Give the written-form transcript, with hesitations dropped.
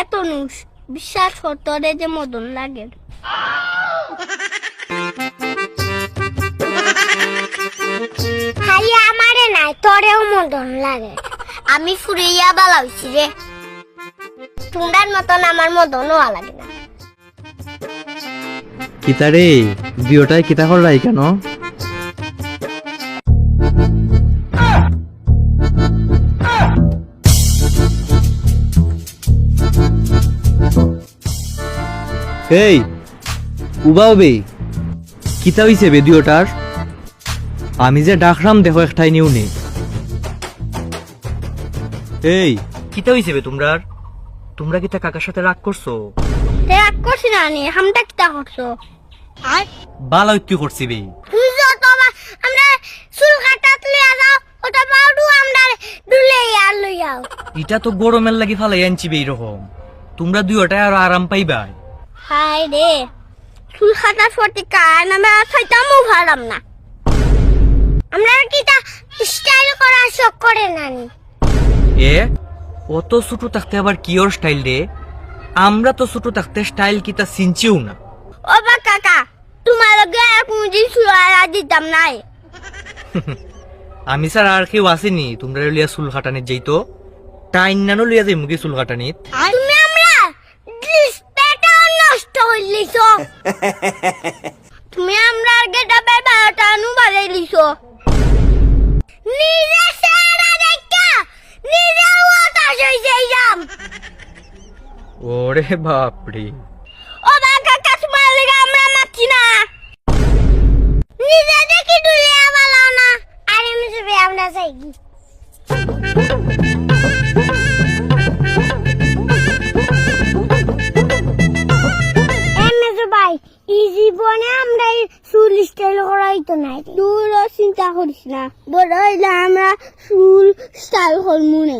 এত নুস বিশ্বাস করতে যে মদন লাগে খালি আমারে নাই তোরেও মদন লাগে আমি ফুরিয়া বালাইছি রে তোমরার মতন আমার মদনও লাগে না কিতারে বিয়েটাই কিতা করলাই কেন? এই উবাবে কিতা হইছে বেদিওটার? আমি যে ডাকরাম দেখো একটাই নিউ নেই। এই কিতা হইছে বে তোমরার? তোমরা কিতা কাকার সাথে রাগ করছো? রাগ করছি না নি হামটা কিতা করছো বালা উত্তি করছি বে। তুই যত আমরা চুল কাটাত লিয়া যাও ওটা পাউডু আমরা দুলে আর লইয়াও এটা তো গরমের লাগি ফালাই আনছি বে এরকম। তোমরা দুইটাই আরো আরাম পাইবাই। হাই রে চুল কাটা সত্যি কান আমরা খাইতামও ভালাম না আমরা কিতা স্টাইল করা শখ করে নানি এ অত ছোট থাকতে আবার কিওর স্টাইল রে? আমরা তো ছোট থাকতে স্টাইল কিতা চিনছিও না। ও বা কাকা তোমার লগে এক মুজি সুয়ারা দিতাম নাই আমি স্যার আর কেউ আসেনি তোমরা লিয়া চুল কাটানিত যাইতো? টাইন নানো লিয়া যাই মুখে চুল কাটানিত। তুমি আমরা ডিসপ্লেটা নষ্ট হইলিছ তুমি আমরা গেটাবে 12টা নু বাজাই লিছো নিজে সারা দেখা নিজে ওয়াটাস হইছে যাম ওরে বাপরে ও বা কাকা তোমার লাগা আমরা মাছি না নিজে দেখি দুলিয়া বালাও না আরে মিসবে আমরা যাই ভাই এই জীবনে আমরা চুল স্টাইল করাইতো নাই দূর চিন্তা করিস না বড় হইলে আমরা চুল স্টাইল করবো না